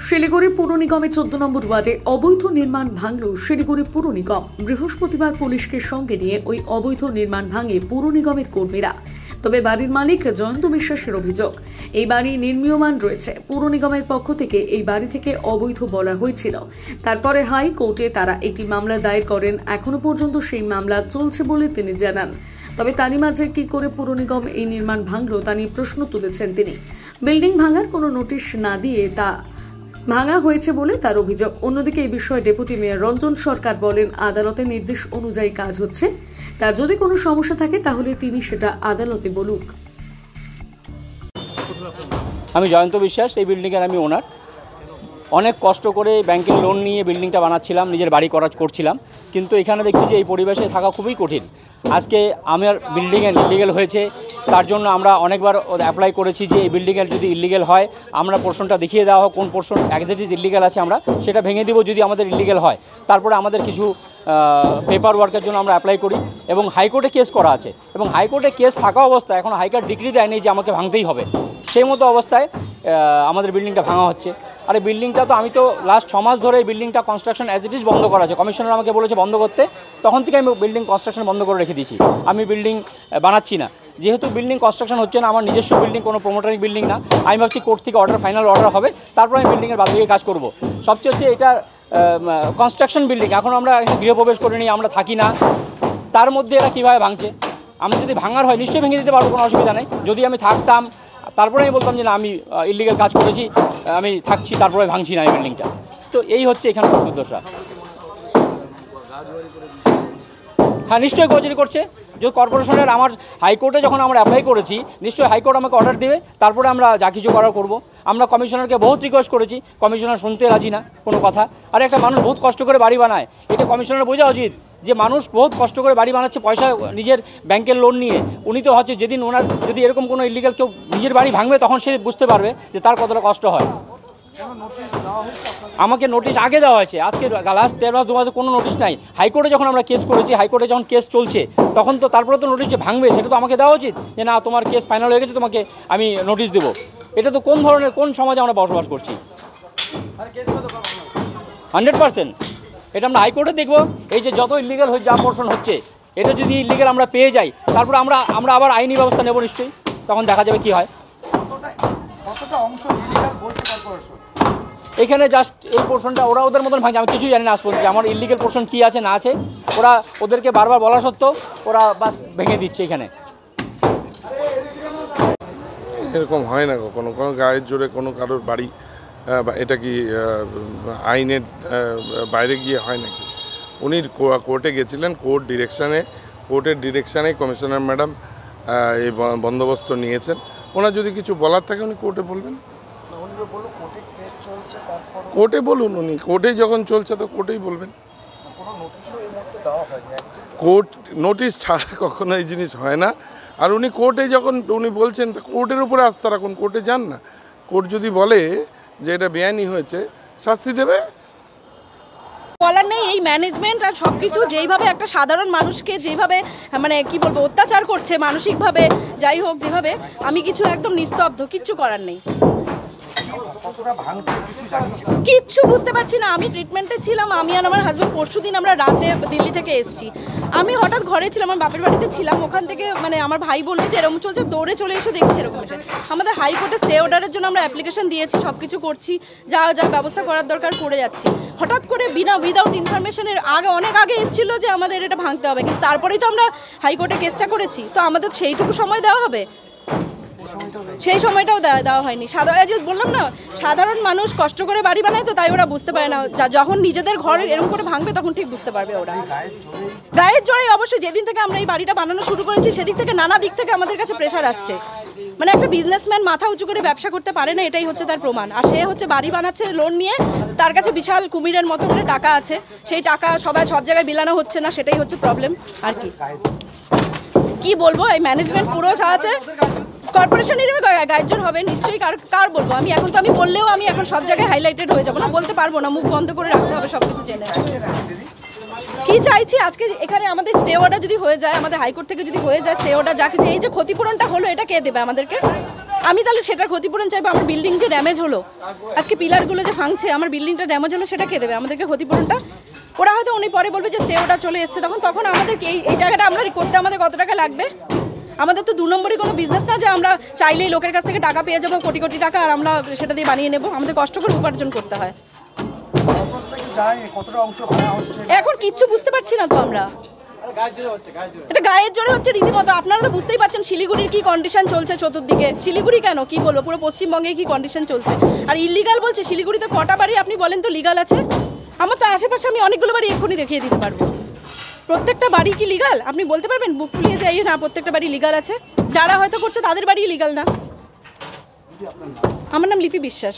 শিলিগুড়ি পুর নিগমের 14 নম্বর ওয়ার্ডে অবৈধ নির্মাণ ভাঙল শিলিগুড়ি পুর নিগম। বৃহস্পতিবার পুলিশকে সঙ্গে নিয়ে ওই অবৈধ নির্মাণ ভাঙে পুর নিগমের কর্মীরা। তবে বাড়ির মালিক জয়ন্ত বিশ্বাসের অভিযোগ, এই বাড়ি নির্মীয়মান রয়েছে। পুর নিগমের পক্ষ থেকে এই বাড়ি থেকে অবৈধ বলা হয়েছিল। তারপরে হাইকোর্টে তারা একটি মামলা দায়ের করেন। এখনো পর্যন্ত সেই মামলা চলছে বলে তিনি জানান। তবে তারই মাঝে কি করে পুর নিগম এই নির্মাণ ভাঙল তা নিয়ে প্রশ্ন তুলেছেন তিনি। বিল্ডিং ভাঙার কোনো নোটিশ না দিয়ে তা ভাঙা হয়েছে বলে তার অভিযোগ। অন্যদিকে এই বিষয়ে ডেপুটি মেয়র রঞ্জন সরকার বলেন, আদালতের নির্দেশ অনুযায়ী কাজ হচ্ছে। তার যদি কোনো সমস্যা থাকে তাহলে তিনি সেটা আদালতে বলুক। আমি জয়ন্ত বিশ্বাস, এই বিল্ডিংয়ের আমি ওনার। অনেক কষ্ট করে ব্যাংকের লোন নিয়ে বিল্ডিংটা বানাচ্ছিলাম, নিজের বাড়ি করছিলাম, কিন্তু এখানে দেখছি যে এই পরিবেশে থাকা খুবই কঠিন। আজকে আমার বিল্ডিংয়ে ইলিগেল হয়েছে, তার জন্য আমরা অনেকবার অ্যাপ্লাই করেছি যে এই বিল্ডিংয়ের যদি ইলিগেল হয় আমরা পোর্শনটা দেখিয়ে দেওয়া হোক, কোন পোর্শন অ্যাকজেটিস ইলিগেল আছে আমরা সেটা ভেঙে দিব যদি আমাদের ইলিগেল হয়। তারপরে আমাদের কিছু পেপার ওয়ার্কের জন্য আমরা অ্যাপ্লাই করি এবং হাইকোর্টে কেস করা আছে, এবং হাইকোর্টে কেস থাকা অবস্থায় এখন হাইকোর্ট ডিগ্রি দেয়নি যে আমাকে ভাঙতেই হবে। সেই মতো অবস্থায় আমাদের বিল্ডিংটা ভাঙা হচ্ছে। আর এই বিল্ডিংটা তো আমি তো লাস্ট 6 মাস ধরে এই বিল্ডিংটা কনস্ট্রাকশন অ্যাজ ইট ইজ বন্ধ করা আছে। কমিশনার আমাকে বলেছে বন্ধ করতে, তখন থেকে আমি বিল্ডিং কনস্ট্রাকশন বন্ধ করে রেখে দিয়েছি। আমি বিল্ডিং বানাচ্ছি না, যেহেতু বিল্ডিং কনস্ট্রাকশন হচ্ছে না, আমার নিজস্ব বিল্ডিং, কোনো প্রোমোটারিং বিল্ডিং না। আমি ভাবছি কোর্ট থেকে ফাইনাল অর্ডার হবে, তারপর আমি বিল্ডিংয়ের বাদ দিয়ে কাজ করব। সবচেয়ে হচ্ছে এটা কনস্ট্রাকশন বিল্ডিং, এখন আমরা এখানে গৃহপ্রবেশ করিনি, আমরা থাকি না, তার মধ্যে এরা কীভাবে ভাঙছে। আমি যদি ভাঙার হয় নিশ্চয়ই ভেঙে দিতে পারবো, কোনো অসুবিধা নেই। যদি আমি থাকতাম তারপরে আমি বলতাম যে না, আমি ইলিগাল কাজ করেছি, আমি থাকছি, তারপরে ভাঙছি না এই বিল্ডিংটা। তো এই হচ্ছে এখানকার দুর্দশা। হ্যাঁ, নিশ্চয়ই গোজারি করছে। যে কর্পোরেশনের আমার হাইকোর্টে যখন আমরা অ্যাপ্লাই করেছি, নিশ্চয়ই হাইকোর্ট আমাকে অর্ডার দেবে, তারপরে আমরা যা কিছু করার করবো। আমরা কমিশনারকে বহুত রিকোয়েস্ট করেছি, কমিশনার শুনতে রাজি না কোনো কথা। আর একটা মানুষ বহুত কষ্ট করে বাড়ি বানায়, এটা কমিশনার বোঝা উচিত যে মানুষ বহুত কষ্ট করে বাড়ি বানাচ্ছে পয়সা নিজের ব্যাংকের লোন নিয়ে। উনি তো হচ্ছে যেদিন ওনার যদি এরকম কোনো ইলিগাল কেউ নিজের বাড়ি ভাঙবে তখন সে বুঝতে পারবে যে তার কতটা কষ্ট হয়। আমাকে নোটিশ আগে দেওয়া হয়েছে, আজকে লাস্ট 1.5 মাস 2 মাসে কোনো নোটিশ নাই। হাইকোর্টে যখন আমরা কেস করেছি, হাইকোর্টে যখন কেস চলছে, তখন তো তারপরে তো নোটিশ যে ভাঙবে সেটা তো আমাকে দেওয়া উচিত যে না, তোমার কেস ফাইনাল হয়ে গেছে, তোমাকে আমি নোটিশ দেবো। এটা তো কোন ধরনের, কোন সমাজে আমরা বসবাস করছি? 100% এটা আমরা হাইকোর্টে দেখবো। এই যে যত ইলিগাল হয়ে যা পোর্শন হচ্ছে, এটা যদি ইলিগাল আমরা পেয়ে যাই, তারপর আমরা আবার আইনি ব্যবস্থা নেব নিশ্চয়ই, তখন দেখা যাবে কি হয়। এখানে জাস্ট এই পোর্শনটা ওরা ওদের মতন ভাঙছে, আমি কিছুই জানি না আজ পর্যন্ত আমার ইলিগাল পোর্শন কী আছে না আছে। ওদেরকে বারবার বলা সত্ত্বেও ওরা বাস ভেঙে দিচ্ছে। এখানে এরকম হয় না কখনো, কোনো গায়ের জোরে কোনো কারোর বাড়ি, এটা কি আইনের বাইরে গিয়ে হয় নাকি? উনি কোর্টে গেছিলেন, কোর্টের ডিরেকশানে কমিশনার ম্যাডাম এই বন্দোবস্ত নিয়েছেন। ওনার যদি কিছু বলার থাকে উনি কোর্টে বলবেন, কোর্টে বলুন। উনি কোর্টে যখন চলছে তো কোর্টেই বলবেন। কোর্ট নোটিশ ছাড়া কখনো এই জিনিস হয় না। আর উনি কোর্টে যখন উনি বলছেন, কোর্টের উপরে আস্থা রাখুন, কোর্টে যান না। কোর্ট যদি বলে যে এটা বেআইনি হয়েছে, শাস্তি দেবে। বলার নেই, এই ম্যানেজমেন্ট আর সব কিছু যেইভাবে একটা সাধারণ মানুষকে যেভাবে মানে কি বলবো অত্যাচার করছে মানসিকভাবে, যাই হোক যেভাবে, আমি কিছু একদম নিস্তব্ধ, কিচ্ছু করার নেই, কিচ্ছু বুঝতে পারছি না। আমি ট্রিটমেন্টে ছিলাম, আমি আর আমার হাজব্যান্ড পরশুদিন আমরা রাতে দিল্লি থেকে এসেছি। আমি হঠাৎ ঘরে ছিলাম, আমার বাপের বাড়িতে ছিলাম, ওখান থেকে মানে আমার ভাই বললো যে এরকম চলছে, দৌড়ে চলে এসে দেখছি এরকম এসে। আমাদের হাইকোর্টে স্টে অর্ডারের জন্য আমরা অ্যাপ্লিকেশন দিয়েছি, সব কিছু করছি, যা যা ব্যবস্থা করার দরকার করে যাচ্ছি। হঠাৎ করে উইদাউট ইনফরমেশনের অনেক আগে এসেছিলো যে আমাদের এটা ভাঙতে হবে, কিন্তু তারপরেই তো আমরা হাইকোর্টে কেসটা করেছি। তো আমাদের সেইটুকু সময় দেওয়া হবে? সেই সময়টাও দেওয়া হয়নি। বললাম না, সাধারণ মানুষ কষ্ট করে বাড়ি বানায়, তো তাই ওরা বুঝতে পারে না। যখন নিজেদের ঘর এরকম করে ভাঙবে তখন ঠিক বুঝতে পারবে ওরা। গায়ের জোরে অবশ্যই, যেদিন থেকে আমরা এই বাড়িটা বানানো শুরু করেছি সেদিক থেকে নানা দিক থেকে আমাদের কাছে প্রেশার আসছে। মানে একটা বিজনেসম্যান মাথা উঁচু করে ব্যবসা করতে পারে না, এটাই হচ্ছে তার প্রমাণ। আর সে হচ্ছে বাড়ি বানাচ্ছে লোন নিয়ে, তার কাছে বিশাল কুমিরের মতো করে টাকা আছে, সেই টাকা সব জায়গায় বিলানো হচ্ছে না, সেটাই হচ্ছে প্রবলেম। আর কি বলবো, এই ম্যানেজমেন্ট পুরো যা আছে, কর্পোরেশনেরই গায়ের জোর হবে নিশ্চয়ই। কার বলবো আমি? এখন তো আমি বললেও আমি এখন সব জায়গায় হাইলাইটেড হয়ে যাবো না, বলতে পারবো না, মুখ বন্ধ করে রাখতে হবে সব কিছু জেনে। কি চাইছি আজকে এখানে আমাদের স্টে অর্ডার যদি হয়ে যায়, আমাদের হাইকোর্ট থেকে যদি হয়ে যায় স্টে অর্ডার, যা কিছু এই যে ক্ষতিপূরণটা হলো এটা কে দেবে আমাদেরকে? আমি তাহলে সেটার ক্ষতিপূরণ চাইবো। আমার বিল্ডিং যে ড্যামেজ হলো, আজকে পিলারগুলো যে ভাঙছে, আমার বিল্ডিংটা ড্যামেজ হলো, সেটা কে দেবে আমাদেরকে ক্ষতিপূরণটা? ওরা হয়তো উনি পরে বলবে যে স্টে ওটা চলে এসছে, তখন আমাদের এই জায়গাটা আমরা করতে আমাদের কত টাকা লাগবে? আমাদের তো 2 নম্বরই কোনো বিজনেস না যে আমরা চাইলেই লোকের কাছ থেকে টাকা পেয়ে যাবো কোটি কোটি টাকা আর আমরা সেটা দিয়ে বানিয়ে নেবো। আমাদের কষ্ট করে উপার্জন করতে হয়। এখন কিচ্ছু বুঝতে পারছি না তো আমরা, এটা গায়ের জোরে হচ্ছে রীতিমতো। আপনারা তো বুঝতেই পারছেন শিলিগুড়ির কি কন্ডিশন চলছে চতুর্দিকে। শিলিগুড়ি কেন, কি বলবো, পুরো পশ্চিমবঙ্গে কি কন্ডিশন চলছে। আর ইলিগাল বলছে, শিলিগুড়িতে কটা বাড়ি আপনি বলেন তো লিগাল আছে? আমার তো আশেপাশে আমি অনেকগুলো বাড়ি এক্ষুনি দেখিয়ে দিতে পারবো। প্রত্যেকটা বাড়ি কি লিগাল আপনি বলতে পারবেন? বুক ফুলিয়ে যাই না, প্রত্যেকটা বাড়ি লিগাল আছে। যারা হয়তো করছে তাদের বাড়ি লিগাল না। আমার নাম লিপি বিশ্বাস।